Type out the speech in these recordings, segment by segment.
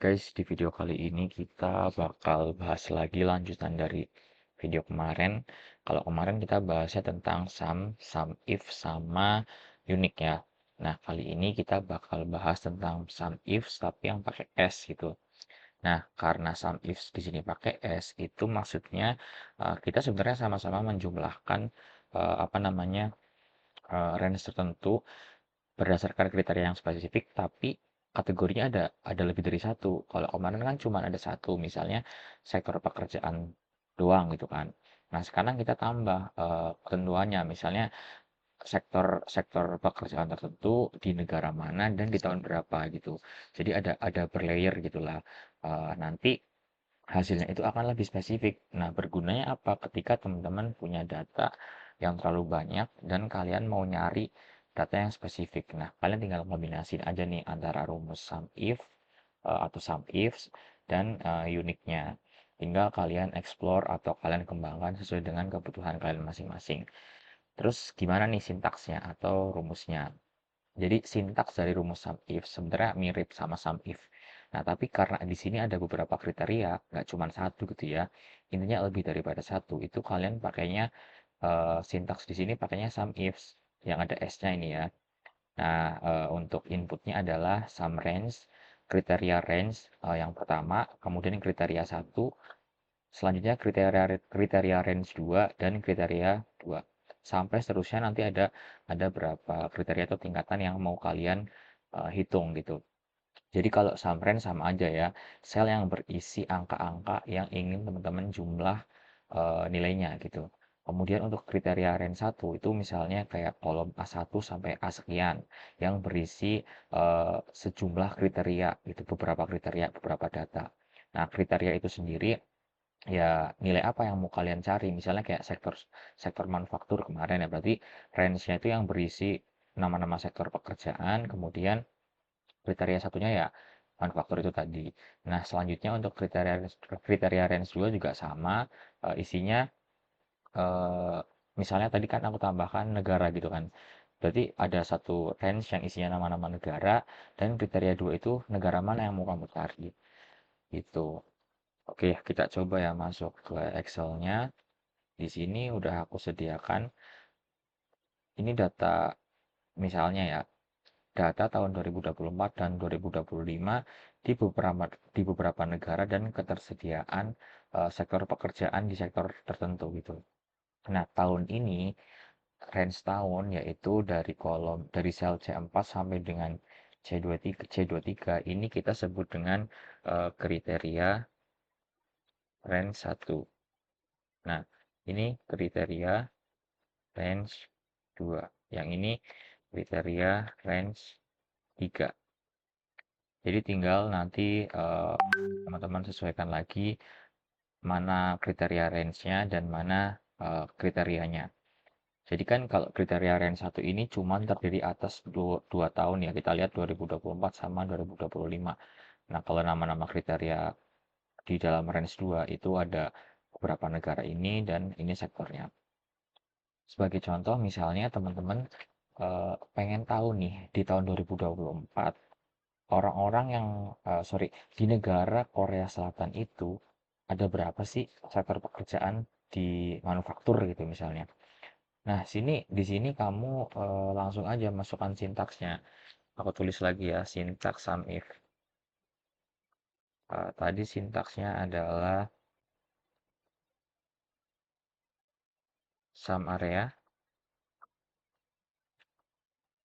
Guys, di video kali ini kita bakal bahas lagi lanjutan dari video kemarin. Kalau kemarin kita bahasnya tentang sum if, sama unique ya. Nah, kali ini kita bakal bahas tentang sum if tapi yang pakai S gitu. Nah, karena sum if di sini pakai S, itu maksudnya kita sebenarnya sama-sama menjumlahkan apa namanya range tertentu berdasarkan kriteria yang spesifik, tapi kategorinya ada lebih dari satu. Kalau kemarin kan cuma ada satu, misalnya sektor pekerjaan doang gitu kan. Nah, sekarang kita tambah ketentuannya, misalnya sektor sektor pekerjaan tertentu di negara mana dan di tahun berapa gitu. Jadi ada berlayer gitulah. Nanti hasilnya itu akan lebih spesifik. Nah, bergunanya apa? Ketika teman-teman punya data yang terlalu banyak dan kalian mau nyari data yang spesifik. Nah, kalian tinggal kombinasiin aja nih antara rumus sum if atau sum ifs dan unique-nya. Tinggal kalian explore atau kalian kembangkan sesuai dengan kebutuhan kalian masing-masing. Terus gimana nih sintaksnya atau rumusnya? Jadi sintaks dari rumus sum if sebenarnya mirip sama sum if. Nah, tapi karena di sini ada beberapa kriteria, nggak cuma satu gitu ya. Intinya lebih daripada satu. Itu kalian pakainya sintaks di sini pakainya sum ifs yang ada S-nya ini ya. Nah, untuk inputnya adalah sum range, kriteria range yang pertama, kemudian kriteria satu, selanjutnya kriteria kriteria range 2 dan kriteria 2. Sampai seterusnya nanti ada berapa kriteria atau tingkatan yang mau kalian hitung gitu. Jadi kalau sum range sama aja ya, sel yang berisi angka-angka yang ingin teman-teman jumlah nilainya gitu. Kemudian untuk kriteria range 1 itu misalnya kayak kolom A1 sampai A sekian yang berisi sejumlah kriteria gitu, beberapa kriteria, beberapa data. Nah, kriteria itu sendiri ya nilai apa yang mau kalian cari, misalnya kayak sektor sektor manufaktur kemarin ya, berarti range-nya itu yang berisi nama-nama sektor pekerjaan, kemudian kriteria satunya ya manufaktur itu tadi. Nah, selanjutnya untuk kriteria range 2 juga sama, isinya eh, misalnya tadi kan aku tambahkan negara gitu kan, berarti ada satu range yang isinya nama-nama negara, dan kriteria 2 itu negara mana yang mau kamu cari gitu. Oke, kita coba ya masuk ke Excel-nya. Di sini udah aku sediakan, ini data misalnya ya, data tahun 2024 dan 2025 di beberapa negara dan ketersediaan sektor pekerjaan di sektor tertentu gitu. Nah, tahun ini range tahun yaitu dari sel C4 sampai dengan C23 ini kita sebut dengan kriteria range 1. Nah, ini kriteria range 2. Yang ini kriteria range 3. Jadi tinggal nanti teman-teman sesuaikan lagi mana kriteria range-nya dan mana kriterianya. Jadi kan kalau kriteria range 1 ini cuma terdiri atas 2 tahun ya. Kita lihat 2024 sama 2025. Nah, kalau nama-nama kriteria di dalam range 2 itu ada beberapa negara ini dan ini sektornya. Sebagai contoh misalnya teman-teman pengen tahu nih di tahun 2024 orang-orang yang sorry, di negara Korea Selatan itu ada berapa sih sektor pekerjaan di manufaktur gitu misalnya. Nah, di sini kamu langsung aja masukkan sintaksnya. Aku tulis lagi ya, sintaks sum if. Tadi sintaksnya adalah sum area,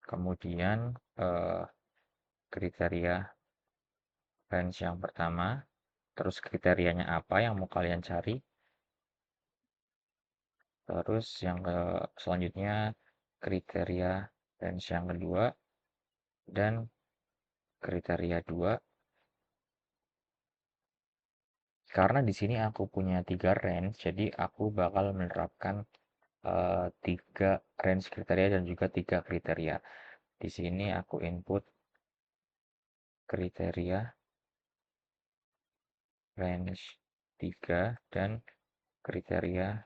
kemudian eh, kriteria range yang pertama, terus kriterianya apa yang mau kalian cari, terus selanjutnya kriteria range yang kedua dan kriteria 2. Karena di sini aku punya 3 range, jadi aku bakal menerapkan 3 range kriteria dan juga 3 kriteria. Di sini aku input kriteria range 3 dan kriteria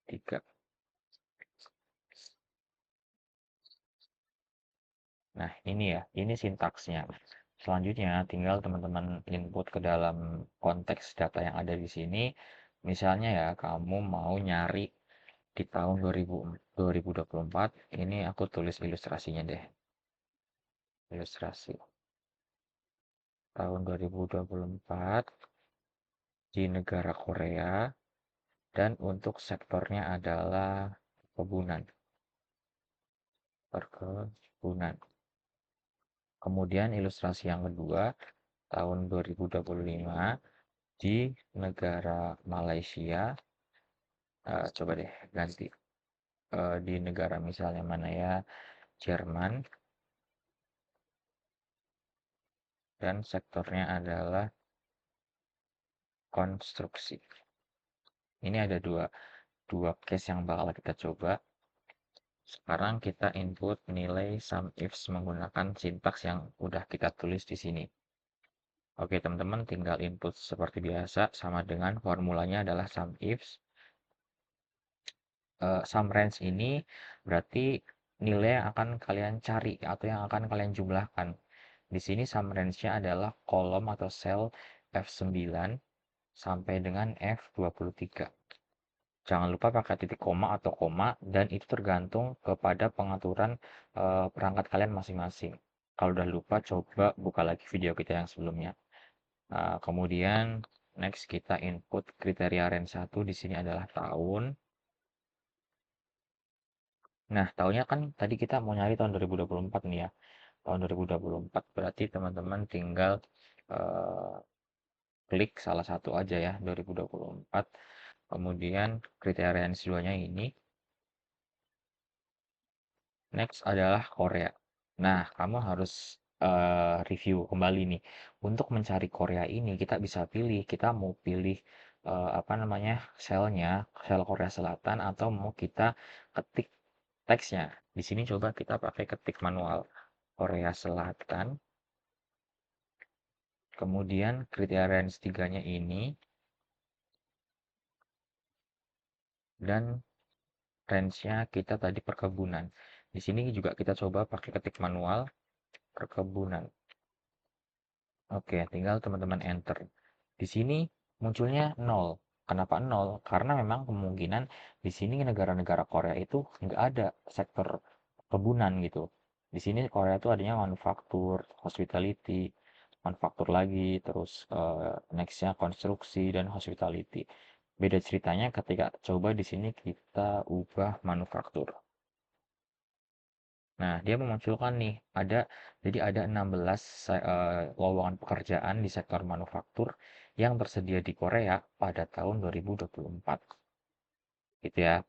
3. Nah, ini ya, ini sintaksnya. Selanjutnya, tinggal teman-teman input ke dalam konteks data yang ada di sini. Misalnya ya, kamu mau nyari di tahun 2024, ini aku tulis ilustrasinya deh. Ilustrasi. Tahun 2024 di negara Korea, dan untuk sektornya adalah perkebunan. Perkebunan. Kemudian ilustrasi yang kedua, tahun 2025 di negara Malaysia. Coba deh ganti. Di negara misalnya mana ya, Jerman, dan sektornya adalah konstruksi. Ini ada dua case yang bakal kita coba. Sekarang kita input nilai sum ifs menggunakan sintaks yang udah kita tulis di sini. Oke, teman-teman tinggal input seperti biasa, sama dengan formulanya adalah sum ifs. Sum range ini berarti nilai yang akan kalian cari atau yang akan kalian jumlahkan. Di sini sum range-nya adalah kolom atau sel F9 sampai dengan F23. Jangan lupa pakai titik koma atau koma, dan itu tergantung kepada pengaturan perangkat kalian masing-masing. Kalau udah lupa, coba buka lagi video kita yang sebelumnya. Kemudian next kita input kriteria range 1 di sini adalah tahun. Nah, tahunnya kan tadi kita mau nyari tahun 2024 nih ya. Tahun 2024 berarti teman-teman tinggal eh, klik salah satu aja ya, 2024. Kemudian kriteria range 2-nya ini. Next adalah Korea. Nah, kamu harus review kembali nih. Untuk mencari Korea ini kita bisa pilih, kita mau pilih apa namanya, selnya, sel Korea Selatan, atau mau kita ketik teksnya. Di sini coba kita pakai ketik manual Korea Selatan. Kemudian kriteria range 3-nya ini, dan range-nya kita tadi perkebunan. Di sini juga kita coba pakai ketik manual perkebunan. Oke, tinggal teman-teman enter. Di sini munculnya 0. Kenapa 0? Karena memang kemungkinan di sini negara-negara Korea itu nggak ada sektor perkebunan gitu. Di sini Korea itu adanya manufaktur, hospitality, manufaktur lagi, terus nextnya konstruksi dan hospitality. Beda ceritanya ketika coba di sini kita ubah manufaktur. Nah, dia memunculkan nih, jadi ada 16 lowongan pekerjaan di sektor manufaktur yang tersedia di Korea pada tahun 2024. Gitu ya.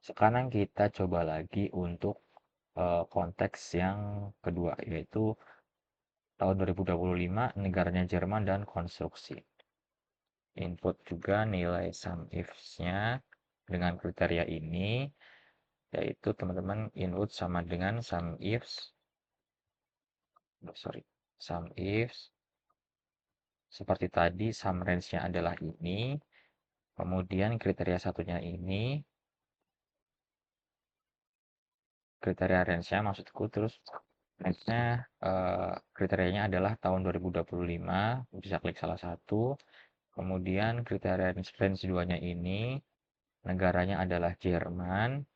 Sekarang kita coba lagi untuk konteks yang kedua, yaitu tahun 2025, negaranya Jerman dan konstruksi. Input juga nilai sum ifs-nya dengan kriteria ini, yaitu teman-teman input sama dengan sum ifs, sum ifs seperti tadi, sum range-nya adalah ini, kemudian kriteria satunya ini, kriteria range-nya maksudku, terus next-nya kriterianya adalah tahun 2025, bisa klik salah satu, kemudian kriteria range 2-nya ini, negaranya adalah Jerman,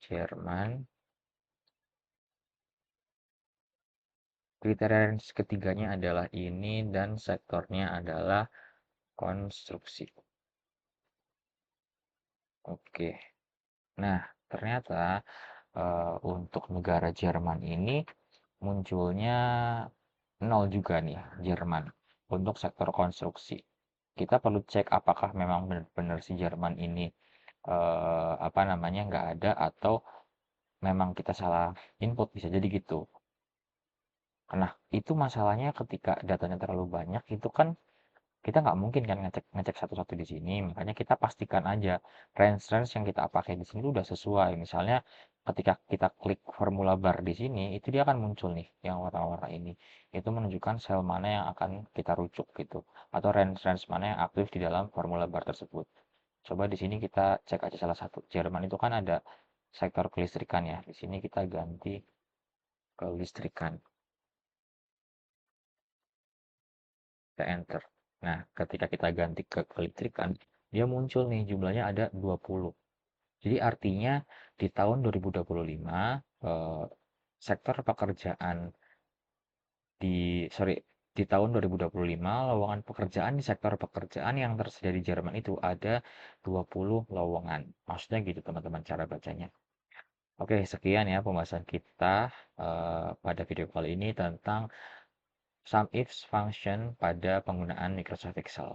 Jerman, kriteria range ketiganya adalah ini, dan sektornya adalah konstruksi. Oke, nah ternyata untuk negara Jerman ini munculnya 0 juga nih, Jerman, untuk sektor konstruksi. Kita perlu cek apakah memang benar-benar si Jerman ini apa namanya, nggak ada, atau memang kita salah input, bisa jadi gitu. Nah, itu masalahnya ketika datanya terlalu banyak, itu kan kita nggak mungkin kan ngecek ngecek satu-satu di sini. Makanya kita pastikan aja range-range yang kita pakai di sini udah sesuai. Misalnya ketika kita klik formula bar di sini, itu dia akan muncul nih yang warna-warna ini. Itu menunjukkan sel mana yang akan kita rujuk gitu, atau range-range mana yang aktif di dalam formula bar tersebut. Coba di sini kita cek aja salah satu. Jerman itu kan ada sektor kelistrikan ya. Di sini kita ganti kelistrikan. kita enter. Nah, ketika kita ganti ke kelistrikan, dia muncul nih jumlahnya ada 20. Jadi artinya di tahun 2025 sektor pekerjaan di tahun 2025 lowongan pekerjaan di sektor pekerjaan yang tersedia di Jerman itu ada 20 lowongan. Maksudnya gitu teman-teman cara bacanya. Oke, sekian ya pembahasan kita pada video kali ini tentang sum if function pada penggunaan Microsoft Excel.